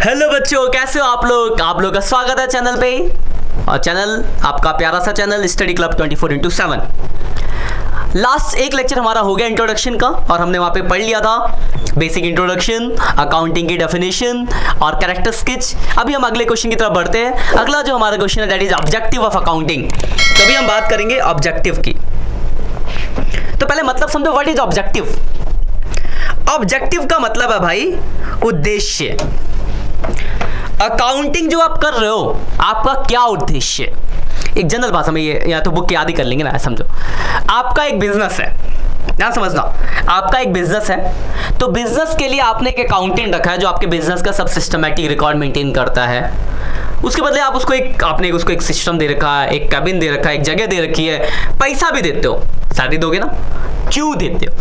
Hello बच्चों, कैसे हो आप लोग का स्वागत है चैनल पे। और चैनल आपका प्यारा सा channel study club 24x7। Last एक लेक्चर हमारा हो गया इंट्रोडक्शन का, और हमने वहाँ पे पढ़ लिया था बेसिक इंट्रोडक्शन, अकाउंटिंग की डेफिनेशन और कैरेक्टर स्केच। अभी हम अगले क्वेश्चन की तरफ बढ़ते हैं। अगला जो हमारा क्वेश्चन है that is objective of accounting. तो अभी हम बात करेंगे ऑब्जेक्टिव की। तो पहले मतलब समझो, व्हाट इज ऑब्जेक्टिव। ऑब्जेक्टिव का मतलब है भाई उद्देश्य। अकाउंटिंग जो आप कर रहे हो, आपका क्या उद्देश्य। एक जनरल भाषा में ये या तो बुक याद ही कर लेंगे ना, समझो आपका एक बिजनेस है, ध्यान समझना, आपका एक बिजनेस है। तो बिजनेस के लिए आपने एक अकाउंटेंट रखा है जो आपके बिजनेस का सब सिस्टमैटिक रिकॉर्ड मेंटेन करता है। उसके बदले आप आपने उसको एक सिस्टम दे रखा है, एक कैबिन दे रखा है, एक जगह दे रखी है, पैसा भी देते हो, सैलरी दोगे ना, क्यों देते हो,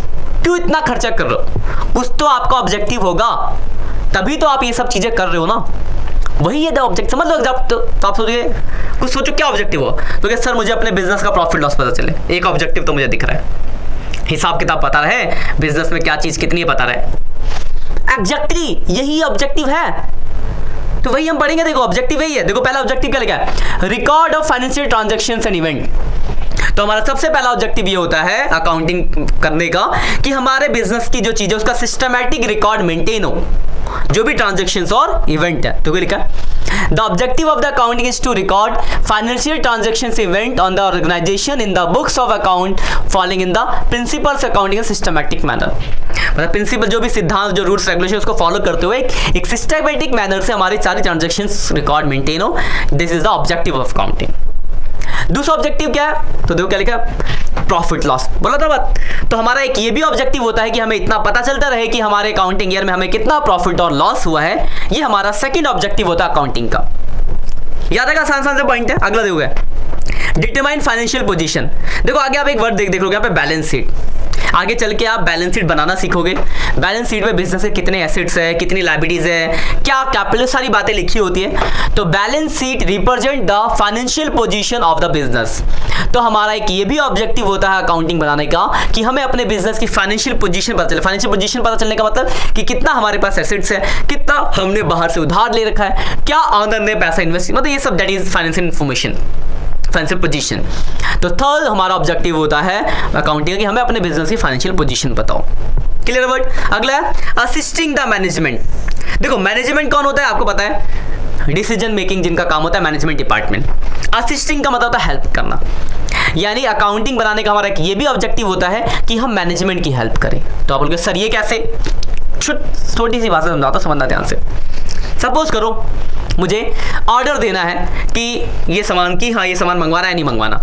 क्यों इतना खर्चा कर रहे हो, कुछ तो आपका ऑब्जेक्टिव होगा, तभी तो आप ये सब चीजें कर रहे हो ना। वही है ऑब्जेक्ट, समझ लो। जब तो आप सोचिए, कुछ सोचो क्या ऑब्जेक्टिव हो। तो क्या सर मुझे अपने बिजनेस का प्रॉफिट लॉस पता चले, एक ऑब्जेक्टिव तो मुझे दिख रहा है। हिसाब किताब पता रहे, बिजनेस में क्या चीज कितनी है पता रहे। एग्जैक्टली यही ऑब्जेक्टिव है। तो वही हम पढ़ेंगे। देखो ऑब्जेक्टिव यही है। देखो पहला ऑब्जेक्टिव क्या लिखा है, record of financial transactions and event. तो हमारा सबसे पहला ऑब्जेक्टिव ये होता है अकाउंटिंग करने का कि हमारे बिजनेस की जो चीज है उसका सिस्टमैटिक रिकॉर्ड मेंटेन हो, जो भी ट्रांजैक्शंस और इवेंट है। तो क्या लिखा है, the objective of the accounting is to record financial transactions event on the organization in the books of account following in the principles accounting systematic manner. मतलब प्रिंसिपल जो भी सिद्धांत, जो रूल्स रेगुलेशन उसको फॉलो करते हुए एक सिस्टमैटिक मैनर से हमारी सारी ट्रांजैक्शंस रिकॉर्ड मेंटेन हो। This is the objective of accounting. दूसरा ऑब्जेक्टिव क्या है, तो देखो क्या लिखा, प्रॉफिट लॉस। बोला था बात। तो हमारा एक ये भी ऑब्जेक्टिव होता है कि हमें इतना पता चलता रहे कि हमारे अकाउंटिंग ईयर में हमें कितना प्रॉफिट और लॉस हुआ है। ये हमारा सेकंड ऑब्जेक्टिव होता है अकाउंटिंग का। याद है, आसान से पॉइंट है। अगला देखोगे, डिटरमाइन फाइनेंशियल पोजीशन। देखो आगे आप एक वर्ड देख लोगे यहाँ पे, बैलेंस शीट। आगे चल के आप बैलेंस शीट बनाना सीखोगे। बैलेंस शीट में बिजनेस के कितने एसेट्स है, कितनी लायबिलिटीज है, क्या कैपिटल, सारी बातें लिखी होती है। तो balance sheet represent the financial position of the business. तो हमारा एक ये भी ऑब्जेक्टिव होता है अकाउंटिंग बनाने का कि हमें अपने बिजनेस की फाइनेंशियल पोजीशन पता चले। फाइनेंशियल पोजीशन पता चलने का मतलब कि कितना हमारे पास एसेट्स है, कितना हमने बाहर से उधार ले रखा है, क्या ऑनर ने पैसा इन्वेस्ट, मतलब ये सब that is financial information, financial position. तो थर्ड हमारा ऑब्जेक्टिव होता है अकाउंटिंग कि हमें अपने बिजनेस की फाइनेंशियल पोजीशन बताओ। Clear word. अगला है असिस्टिंग द मैनेजमेंट। देखो मैनेजमेंट कौन होता है आपको पता है, डिसीजन मेकिंग जिनका काम होता है मैनेजमेंट डिपार्टमेंट। असिस्टिंग का मतलब होता है हेल्प करना। यानी अकाउंटिंग बनाने का हमारा ये भी ऑब्जेक्टिव होता है कि हम मैनेजमेंट की हेल्प करें। तो आप बोलोगे सर ये कैसे, छोटी सी भाषा समझाता, समझना ध्यान से। सपोज करो मुझे ऑर्डर देना है कि ये सामान की, हाँ ये सामान मंगवाना है नहीं मंगवाना।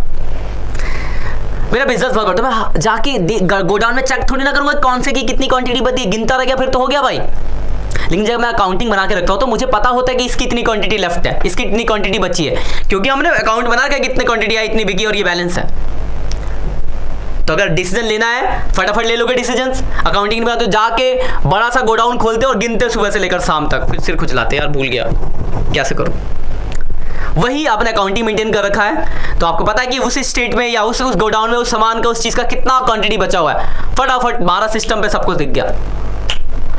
मेरा बिजनेस बहुत बड़ा, मैं जाके गोडाउन में चेक थोड़ी ना करूंगा कौन से की कितनी क्वांटिटी बची, गिनता रह गया फिर तो हो गया भाई। लेकिन जब मैं अकाउंटिंग बना के रखता हूँ तो मुझे पता होता है कि इसकी इतनी क्वांटिटी लेफ्ट है, इसकी इतनी क्वांटिटी बची है, क्योंकि हमने अकाउंट बना के कितनी क्वांटिटी आई, इतनी बिकी और ये बैलेंस है। तो अगर डिसीजन लेना है फटाफट ले लोगे डिसीजंस। अकाउंटिंग में तो जाके बड़ा सा गोडाउन खोलते और गिनते सुबह से लेकर शाम तक, फिर सिर खुजलाते यार भूल गया कैसे करूं। वही आपने अकाउंटिंग मेंटेन कर रखा है तो आपको पता है कि उस स्टेट में या उस गोडाउन में उस सामान का, उस चीज का कितना क्वांटिटी बचा हुआ है, फटाफट हमारा सिस्टम पे सब कुछ दिख गया।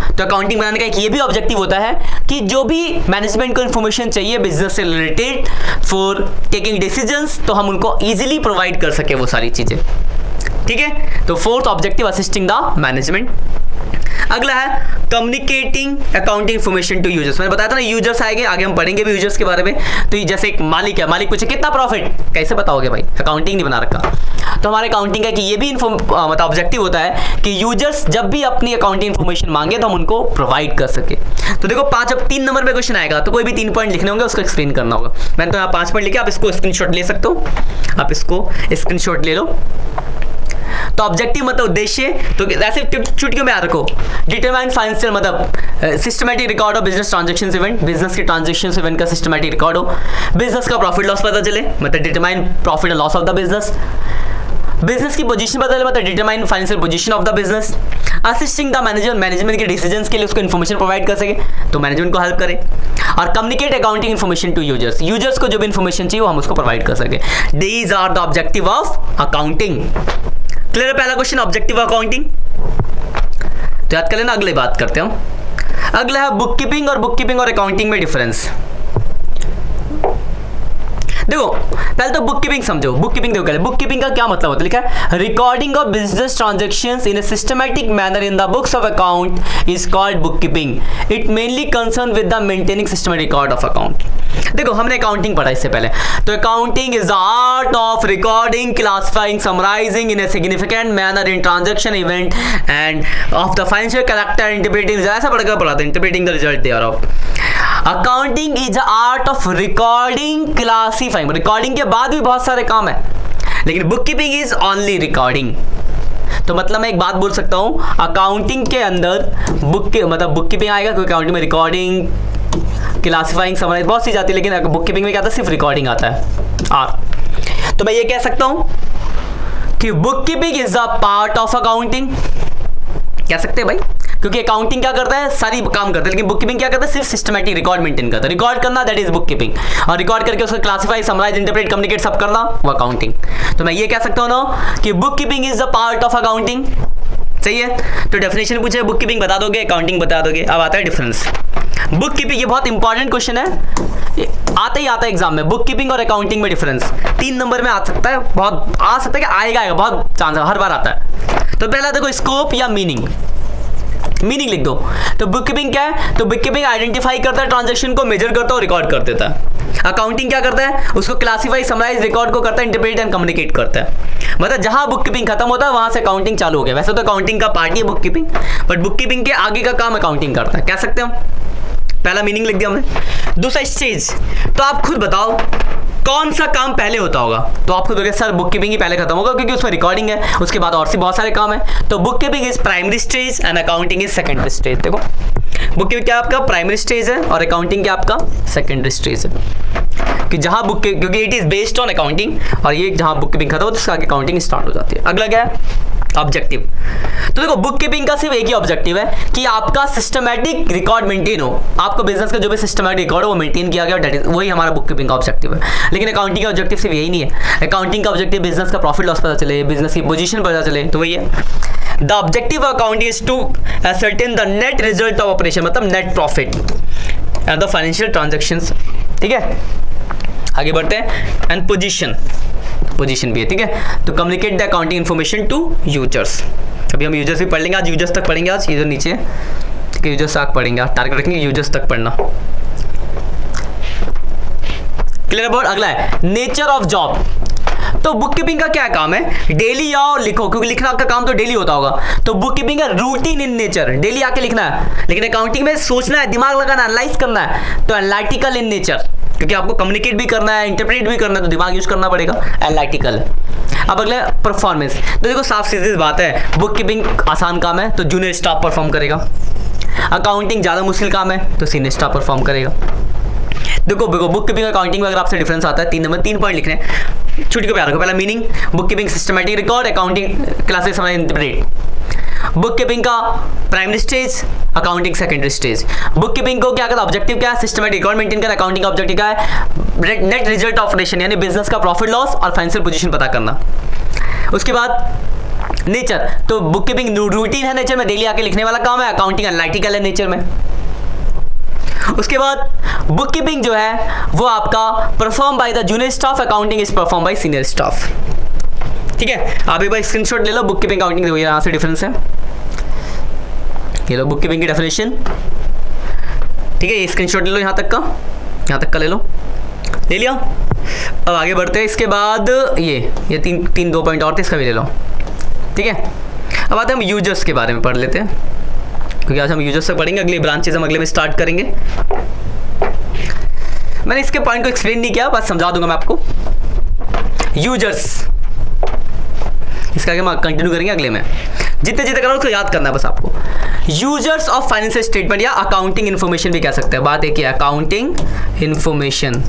तो अकाउंटिंग बनाने का एक ये भी ऑब्जेक्टिव होता है कि जो भी मैनेजमेंट को इन्फॉर्मेशन चाहिए बिजनेस से रिलेटेड फॉर टेकिंग डिसीजंस, तो हम उनको इजीली प्रोवाइड कर सके वो सारी चीजें। ठीक है, तो fourth objective assisting the management. अगला है communicating accounting information to users. मैंने बताया था ना यूजर्स आएंगे, आगे हम पढ़ेंगे भी यूजर्स के बारे में। तो जैसे एक मालिक है, मालिक पूछे कितना प्रॉफिट, कैसे बताओगे भाई, अकाउंटिंग नहीं बना रखा। तो हमारे अकाउंटिंग का कि ये भी मतलब ऑब्जेक्टिव होता है कि यूजर्स जब भी अपनी अकाउंटिंग इन्फॉर्मेशन मांगे तो हम उनको प्रोवाइड कर सके। तो देखो 5 अब 3 नंबर में क्वेश्चन आएगा तो कोई भी 3 पॉइंट लिखने होंगे, उसको एक्सप्लेन करना होगा। मैंने तो यहाँ 5 पॉइंट लिखे, आप इसको स्क्रीनशॉट ले सकते हो, आप इसको स्क्रीनशॉट ले लो। तो ऑब्जेक्टिव मतलब उद्देश्य, तो ऐसे चुटकियों में याद रखो। डिटरमाइन फाइनेंशियल मतलब systematic record of business transactions event, business के ट्रांजैक्शंस इवेंट का सिस्टमैटिक रिकॉर्ड हो। बिजनेस का प्रॉफिट लॉस पता चले, मतलब determine profit and loss of the business. Business की पोजीशन पता चले, मतलब determine financial position of the business. Assisting the manager, management के डिसीजंस के लिए उसको इन्फॉर्मेशन प्रोवाइड कर सके, तो मैनेजमेंट को हेल्प करे। और communicate accounting information to users, users को जो भी इन्फॉर्मेशन चाहिए वो हम उसको प्रोवाइड कर सके। These are the objective of accounting. Clear है पहला क्वेश्चन, ऑब्जेक्टिव ऑफ अकाउंटिंग। तो याद कर लेना, अगले बात करते हैं हम। अगला है बुक कीपिंग और अकाउंटिंग में डिफरेंस। देखो पहले तो बुक कीपिंग समझो। बुक कीपिंग देखो, बुक कीपिंग का क्या मतलब होता है, लिखा है recording of business transactions in a systematic manner in the books of account is called book keeping. It mainly concern with the maintaining systematic record of account. देखो हमने अकाउंटिंग पढ़ा इससे पहले, तो accounting is the art of recording, classifying, summarising in a significant manner in transaction event and of the financial character, interpreting, ऐसा पढ़कर पढ़ा था, interpreting the result there of. Accounting is the art of recording, classifying, recording के बाद भी बहुत सारे काम है, लेकिन book keeping is only recording. तो मतलब मैं एक बात बोल सकता हूं, अकाउंटिंग के अंदर बुक कीपिंग आएगा, क्योंकि अकाउंटिंग में रिकॉर्डिंग, क्लासिफाइंग, समराइज बहुत सी जाती है, लेकिन बुक कीपिंग में क्या आता है, सिर्फ रिकॉर्डिंग आता है आर। तो मैं ये कह सकता हूं कि book keeping is the part of accounting, कह सकते हैं भाई, क्योंकि अकाउंटिंग क्या करता है, सारी काम करता है, लेकिन बुक कीपिंग क्या करता है, सिर्फ सिस्टमैटिक रिकॉर्ड मेंटेन करता है। रिकॉर्ड करना दैट इज बुक कीपिंग, और रिकॉर्ड करके उसको क्लासिफाई, समराइज, इंटरप्रेट, कम्युनिकेट सब करना वो अकाउंटिंग। तो मैं ये कह सकता हूं ना कि book keeping is the part of accounting. सही है, तो डेफिनेशन पूछे बुक कीपिंग बता दोगे, अकाउंटिंग बता दोगे। अब आता है डिफरेंस। बुक कीपिंग, ये बहुत इंपॉर्टेंट क्वेश्चन है, आता ही आता है एग्जाम में। बुक कीपिंग और अकाउंटिंग में डिफरेंस 3 नंबर में आ सकता है, बहुत आ सकता है कि आएगा, बहुत चांस है, हर बार आता है। तो पहला देखो स्कोप या मीनिंग लिख दो। तो बुक कीपिंग क्या है, तो बुक कीपिंग आइडेंटिफाई करता है, ट्रांजैक्शन को मेजर करता है और रिकॉर्ड कर देता है। अकाउंटिंग क्या करता है, उसको क्लासिफाई, समराइज, रिकॉर्ड को करता है, इंटरप्रेट एंड कम्युनिकेट करता है। मतलब जहां बुक कीपिंग खत्म होता है वहां से अकाउंटिंग चालू हो गया। वैसे तो अकाउंटिंग का पार्ट ही है book keeping, but book keeping के आगे का काम अकाउंटिंग करता है, कह सकते हैं हम। पहला मीनिंग लिख दिया हमने। दूसरा स्टेज, तो आप खुद बताओ कौन सा काम पहले होता होगा, तो आप खुद बोलोगे सर बुक कीपिंग ही पहले खत्म होगा, क्योंकि उसमें रिकॉर्डिंग है, उसके बाद और सी बहुत सारे काम है। तो book keeping is primary stage and accounting is secondary stage. देखो बुक कीपिंग क्या आपका प्राइमरी स्टेज है और अकाउंटिंग क्या आपका सेकेंडरी स्टेज है, कि जहां क्योंकि it is based on accounting, और ये जहां बुक कीपिंग खत्म होता है उसके आगे अकाउंटिंग स्टार्ट हो जाती है। अगला क्या है, ऑब्जेक्टिव। तो देखो बुक कीपिंग का सिर्फ एक ही ऑब्जेक्टिव है कि आपका सिस्टमैटिक रिकॉर्ड मेंटेन हो, आपको बिजनेस का जो भी सिस्टमैटिक रिकॉर्ड है वो मेंटेन किया गया, दैट इज वही हमारा बुक कीपिंग का ऑब्जेक्टिव है। लेकिन अकाउंटिंग का ऑब्जेक्टिव सिर्फ यही नहीं है। अकाउंटिंग का ऑब्जेक्टिव बिजनेस का प्रॉफिट लॉस पता चले, बिजनेस की पोजीशन पता चले, तो वही है। The objective of accounting is to ascertain the net result of operation, मतलब net profit and the financial transactions. ठीक है, आगे बढ़ते हैं। एंड पोजीशन भी है, ठीक है। तो communicate the accounting information to users. अभी हम यूजर्स भी पढ़ लेंगे, आज यूजर्स तक पढ़ेंगे, आज ये जो नीचे ठीक है यूजर्स तक पढ़ेंगे, आज टारगेट रखेंगे यूजर्स तक पढ़ना। Clear about. अगला है नेचर ऑफ जॉब। तो बुक कीपिंग का क्या काम है, डेली आओ लिखो, क्योंकि लिखना आपका काम तो डेली होता होगा। तो बुक कीपिंग का रूटीन इन नेचर, डेली आके लिखना है। लेकिन अकाउंटिंग में सोचना है, दिमाग लगाना, एनालाइज करना है, तो एनालिटिकल इन नेचर, क्योंकि आपको कम्युनिकेट भी करना है, इंटरप्रेट भी करना है, तो दिमाग यूज करना पड़ेगा, एनालिटिकल। अब अगला परफॉर्मेंस। तो देखो साफ सीधी बात है, बुक कीपिंग आसान काम है तो जूनियर स्टाफ परफॉर्म करेगा, अकाउंटिंग ज़्यादा मुश्किल काम है तो सीनियर स्टाफ परफॉर्म करेगा। देखो बुक कीपिंग अकाउंटिंग में अगर आपसे डिफरेंस आता है 3 पॉइंट लिखने हैं, छुट्टी को प्यार रखो। पहला meaning, book keeping systematic record, accounting classes summarise, interpret. Book keeping का primary stage, accounting secondary stage. Book keeping को क्या करता है, ऑब्जेक्टिव क्या है, सिस्टमैटिक रिकॉर्ड मेंटेन करना। अकाउंटिंग का ऑब्जेक्टिव क्या है, नेट रिजल्ट ऑफ ऑपरेशन, यानी बिजनेस का प्रॉफिट लॉस और फाइनेंशियल पोजीशन पता करना। उसके बाद नेचर, तो बुक कीपिंग रूटीन है नेचर में, डेली आके लिखने वाला काम है। अकाउंटिंग एनालिटिकल है नेचर में। उसके बाद बुक कीपिंग जो है वो आपका perform by the junior staff, accounting is perform by senior staff. ठीक है, आप एक बार स्क्रीनशॉट ले लो, बुक कीपिंग अकाउंटिंग देखो यहाँ से डिफरेंस है, ये लो बुक कीपिंग की डेफिनेशन। ठीक है, ये स्क्रीनशॉट ले लो, यहाँ तक का ले लो, ले लिया। अब आगे बढ़ते हैं। इसके बाद ये तीन 2 पॉइंट और थे, इसका भी ले लो। ठीक है, अब आते हैं हम यूजर्स के बारे में पढ़ लेते हैं, क्योंकि आज हम यूजर्स से पढ़ेंगे, अगली ब्रांचेज हम अगले में स्टार्ट करेंगे। मैंने इसके पॉइंट को एक्सप्लेन नहीं किया, बस समझा दूंगा मैं आपको। यूजर्स, इसका आगे हम कंटिन्यू करेंगे अगले में, जितने कर रहा हूं उसको याद करना है बस आपको। यूजर्स ऑफ फाइनेंशियल स्टेटमेंट या अकाउंटिंग इन्फॉर्मेशन भी कह सकते हैं। बात एक ही है, अकाउंटिंग इन्फॉर्मेशन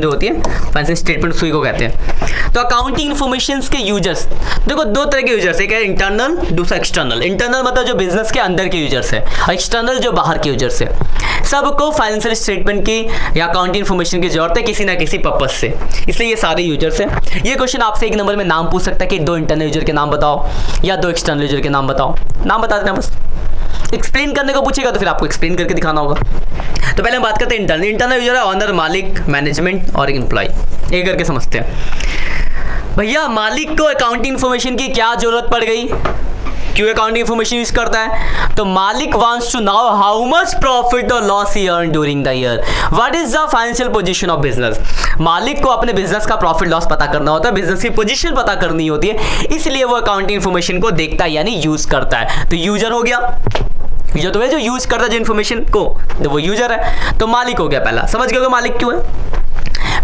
जो होती है फाइनेंशियल स्टेटमेंट, उसी को कहते हैं। तो अकाउंटिंग इन्फॉर्मेशन के यूजर्स, देखो 2 तरह के यूजर्स, एक है इंटरनल, दूसरा एक्सटर्नल। इंटरनल मतलब जो बिजनेस के अंदर के यूजर्स है, और एक्सटर्नल जो बाहर के यूजर्स है। सबको फाइनेंशियल स्टेटमेंट की या अकाउंटिंग इन्फॉर्मेशन की जरूरत है किसी ना किसी पर्पज से, इसलिए ये सारे यूजर्स हैं। ये क्वेश्चन आपसे 1 नंबर में नाम पूछ सकता है कि 2 इंटरनल यूजर के नाम बताओ या 2 एक्सटर्नल यूजर के नाम बताओ, नाम बता देना बस। एक्सप्लेन करने को पूछेगा तो फिर आपको एक्सप्लेन करके दिखाना होगा। तो पहले हम बात करते हैं इंटरनल। इंटरनल यूजर है ऑनर, मालिक, मैनेजमेंट और एम्प्लॉय। एक करके समझते हैं। भैया मालिक को अकाउंटिंग इन्फॉर्मेशन की क्या जरूरत पड़ गई, क्यों अकाउंटिंग इन्फॉर्मेशन यूज करता है? तो मालिक wants to know how much profit और loss he earn during the year, what is the financial position of business. मालिक को अपने बिजनेस का प्रॉफिट लॉस पता करना होता है, बिजनेस की पोजीशन पता करनी होती है, इसलिए वो अकाउंटिंग इन्फॉर्मेशन को देखता है यानी यूज करता है। तो यूजर हो गया, यूजर तो है जो यूज करता है जो इन्फॉर्मेशन को, तो वो यूजर है। तो मालिक हो गया पहला, समझ गए मालिक क्यों है।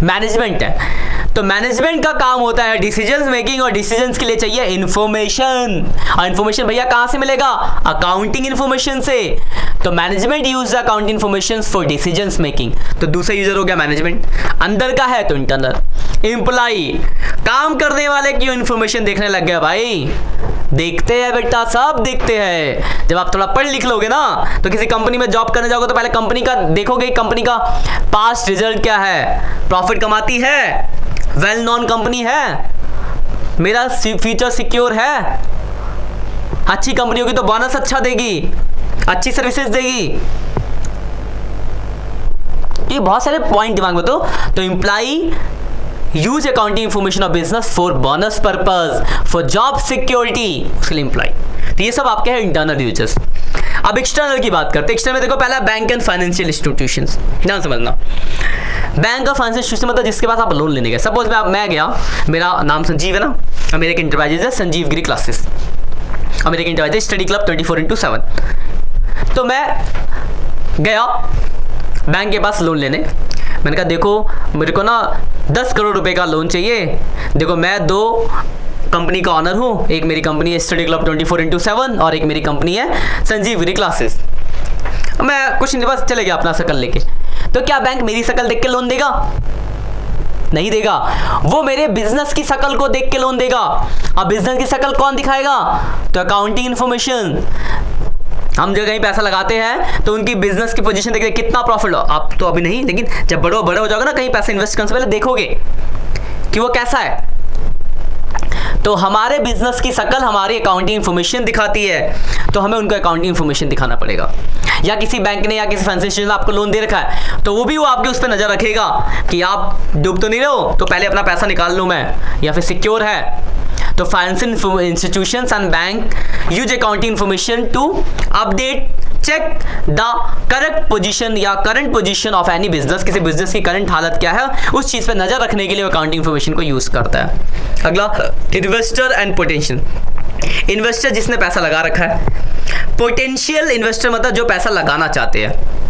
मैनेजमेंट है, तो मैनेजमेंट का काम होता है डिसीजंस मेकिंग, और डिसीजंस के लिए चाहिए इन्फॉर्मेशन। और इन्फॉर्मेशन भैया कहां से मिलेगा? अकाउंटिंग इन्फॉर्मेशन से। तो management use accounting information for decisions making. तो दूसरा यूजर हो गया मैनेजमेंट। अंदर का है तो इंटरनल। एम्प्लॉई, काम करने वाले क्यों इन्फॉर्मेशन देखने लग गया भाई? देखते हैं बेटा, सब देखते हैं। जब आप थोड़ा पढ़ लिख लोगे ना, तो किसी कंपनी में जॉब करने जाओगे तो पहले कंपनी का देखोगे, कंपनी का पास्ट रिजल्ट क्या है, प्रॉफिट कमाती है, वेल नोन कंपनी है, मेरा फ्यूचर सिक्योर है। अच्छी कंपनी होगी तो बोनस अच्छा देगी, अच्छी सर्विसेज देगी। ये बहुत सारे पॉइंट दिमाग में। तो employee use accounting information of business for bonus purpose, for job security, उसके लिए एम्प्लॉय। तो ये सब आपके हैं इंटरनल यूजर्स। अब एक्सटर्नल की बात करते हैं। एक्सटर्नल में देखो पहला बैंक एंड फाइनेंशियल इंस्टीट्यूशंस, ध्यान समझना। बैंक और फाइनेंशियल इंस्टीट्यूशन मतलब जिसके पास आप लोन लेने गए। सपोज मैं गया, मेरा नाम संजीव है ना, और मेरे एक इंटरप्राइजेज है संजीव गिरी क्लासेस, और मेरे एक इंटरप्राइजेज स्टडी क्लब 24x7। तो मैं गया बैंक के पास लोन लेने। मैंने कहा देखो मेरे को ना 10 करोड़ रुपए का लोन चाहिए। देखो मैं 2 कंपनी का ऑनर हूँ, एक मेरी कंपनी है स्टडी क्लब 24x7 और एक मेरी कंपनी है संजीव गिरी क्लासेस। मैं कुछ नहीं, बस चले गया अपना शकल लेके। तो क्या बैंक मेरी शकल देख के लोन देगा? नहीं देगा, वो मेरे बिजनेस की शकल को देख के लोन देगा। अब बिजनेस की शकल कौन दिखाएगा? तो अकाउंटिंग इन्फॉर्मेशन। हम जो कहीं पैसा लगाते हैं तो उनकी बिजनेस की पोजीशन देखते, कितना प्रॉफिट हो। आप तो अभी नहीं, लेकिन जब बड़े हो जाओगे ना, कहीं पैसा इन्वेस्ट करने से पहले देखोगे कि वो कैसा है। तो हमारे बिजनेस की शकल हमारी अकाउंटिंग इन्फॉर्मेशन दिखाती है, तो हमें उनको अकाउंटिंग इन्फॉर्मेशन दिखाना पड़ेगा। या किसी बैंक ने या किसी फाइनेंशियल इंस्टीट्यूशन ने आपको लोन दे रखा है, तो वो भी वो आपके उस पर नजर रखेगा कि आप डूब तो नहीं रहे हो, तो पहले अपना पैसा निकाल लूँ मैं, या फिर सिक्योर है। तो financial institutions and bank use accounting information to update, check the correct position या current position of any business. किसी बिजनेस की करंट हालत क्या है, उस चीज पर नजर रखने के लिए अकाउंटिंग इन्फॉर्मेशन को यूज करता है। अगला इन्वेस्टर एंड पोटेंशियल। इन्वेस्टर जिसने पैसा लगा रखा है, पोटेंशियल इन्वेस्टर मतलब जो पैसा लगाना चाहते हैं।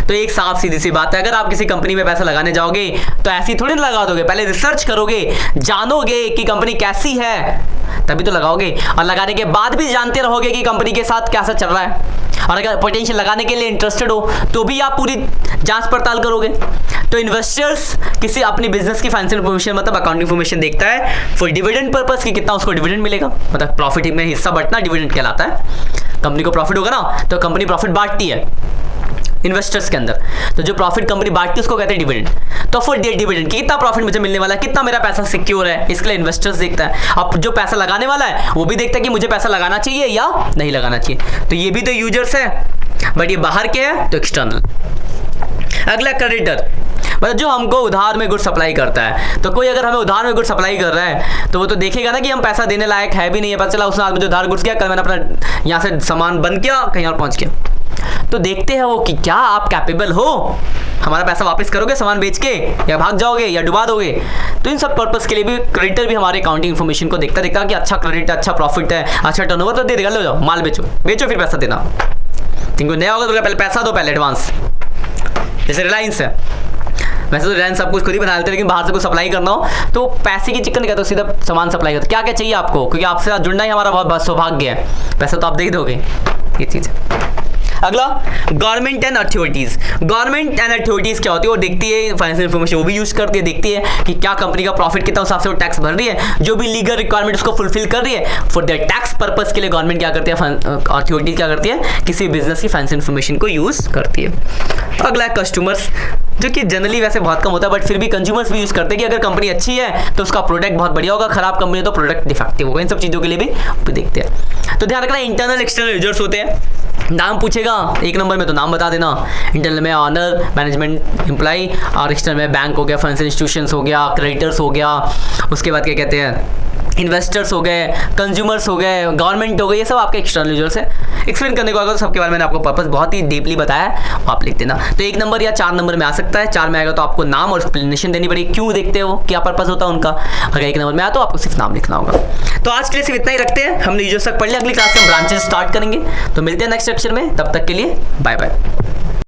तो एक साफ सीधी सी बात है, अगर आप किसी कंपनी में पैसा लगाने जाओगे तो ऐसी थोड़ी ना लगा दोगे, पहले रिसर्च करोगे, जानोगे कि कंपनी कैसी है, तभी तो लगाओगे। और लगाने के बाद भी जानते रहोगे कि कंपनी के साथ कैसा चल रहा है। और अगर पोटेंशियल लगाने के लिए इंटरेस्टेड हो तो भी आप पूरी जांच पड़ताल करोगे। तो इन्वेस्टर्स किसी अपनी बिजनेस की फाइनेंशियल इन्फॉर्मेशन मतलब अकाउंटिंग इन्फॉर्मेशन देखता है फॉर डिविडेंड पर्पस, कि कितना उसको डिविडेंड मिलेगा, मतलब प्रॉफिट में हिस्सा बंटना डिविडेंड कहलाता है। कंपनी को प्रॉफिट होगा ना, तो कंपनी प्रॉफिट बांटती है इन्वेस्टर्स के अंदर, तो जो प्रॉफिट कंपनी बांटती है उसको कहते हैं डिविडेंड। तो फॉर डिविडेंड कितना प्रॉफिट मुझे मिलने वाला है, कितना मेरा पैसा सिक्योर है, इसके लिए इन्वेस्टर्स देखता है। अब जो पैसा लगाने वाला है वो भी देखता है कि मुझे पैसा लगाना चाहिए या नहीं लगाना चाहिए। तो ये भी तो यूजर्स है, बट ये बाहर के है तो एक्सटर्नल। अगला क्रेडिटर, मतलब जो हमको उधार में गुड सप्लाई करता है। तो कोई अगर हमें उधार में गुड सप्लाई कर रहा है तो वो तो देखेगा ना कि हम पैसा देने लायक है भी नहीं है, पता चला उसने आज मुझे उधार गुड्स किया, कल मैंने अपना यहाँ से सामान बंद किया, कहीं और पहुँच गया। तो देखते हैं वो कि क्या आप कैपेबल हो, हमारा पैसा वापस करोगे सामान बेच के, या भाग जाओगे या डुबा दोगे। तो इन सब पर्पस के लिए भी क्रेडिटर भी हमारे अकाउंटिंग इन्फॉर्मेशन को देखता कि अच्छा क्रेडिट है, अच्छा प्रॉफिट है, अच्छा टर्नओवर, तो दे देगा, ले जाओ माल बेचो फिर पैसा देना। तुमको नया होगा तो पहले पैसा दो, पहले एडवांस। जैसे रिलायंस है, वैसे तो रिलायंस सब कुछ खुद ही बना लेते हैं, लेकिन बाहर से कुछ सप्लाई करना हो तो पैसे की चिकन नहीं, तो सीधा सामान सप्लाई करते। क्या क्या चाहिए आपको, क्योंकि आपसे साथ जुड़ना ही हमारा बहुत सौभाग्य है, पैसा तो आप दे ही दोगे, ये चीज़ है। अगला government and authorities. Government and authorities क्या होती है, वो देखती है फाइनेंशियल इन्फॉर्मेशन, वो भी यूज करती है, देखती है कि क्या कंपनी का प्रॉफिट कितना, उस हिसाब से वो टैक्स भर रही है, जो भी लीगल रिक्वायरमेंट उसको फुलफिल कर रही है। फॉर द टैक्स पर्पस के लिए गवर्नमेंट क्या करती है, अथॉरिटीज क्या करती है, किसी बिजनेस की फाइनेंशियल इन्फॉर्मेशन को यूज करती है। अगला है कस्टमर्स, जो कि जनरली वैसे बहुत कम होता है, बट फिर भी कंज्यूमर्स भी यूज करते हैं कि अगर कंपनी अच्छी है तो उसका प्रोडक्ट बहुत बढ़िया होगा, खराब कंपनी है तो प्रोडक्ट डिफेक्टिव होगा। इन सब चीज़ों के लिए भी देखते हैं। तो ध्यान रखना इंटरनल एक्सटर्नल यूजर्स होते हैं। नाम पूछेगा 1 नंबर में तो नाम बता देना, इंटरनल में ऑनर, मैनेजमेंट एम्प्लॉय, और एक्सटर्नल में बैंक हो गया, फाइनेंशियल इंस्टीट्यूशंस हो गया, क्रेडिटर्स हो गया, उसके बाद क्या कहते हैं इन्वेस्टर्स हो गए, कंज्यूमर्स हो गए, गवर्नमेंट हो गई, ये सब आपके एक्सटर्नल यूजर्स है। एक्सप्लेन करने को अगर सबके बारे में मैंने आपको पर्पस बहुत ही डीपली बताया है, वो आप लिख देना। तो 1 नंबर या 4 नंबर में आ सकता है। 4 में आएगा तो आपको नाम और एक्सप्लेनेशन देनी पड़ेगी, क्यों देखते हो, क्या पर्पस होता है उनका। अगर 1 नंबर में आया तो आपको सिर्फ नाम लिखना होगा। तो आज के लिए सिर्फ इतना ही रखते हैं, हमने यूजर्स तक पढ़ लिया। अगली क्लास में हम ब्रांचेस स्टार्ट करेंगे। तो मिलते हैं नेक्स्ट लेक्चर में, तब तक के लिए बाय बाय।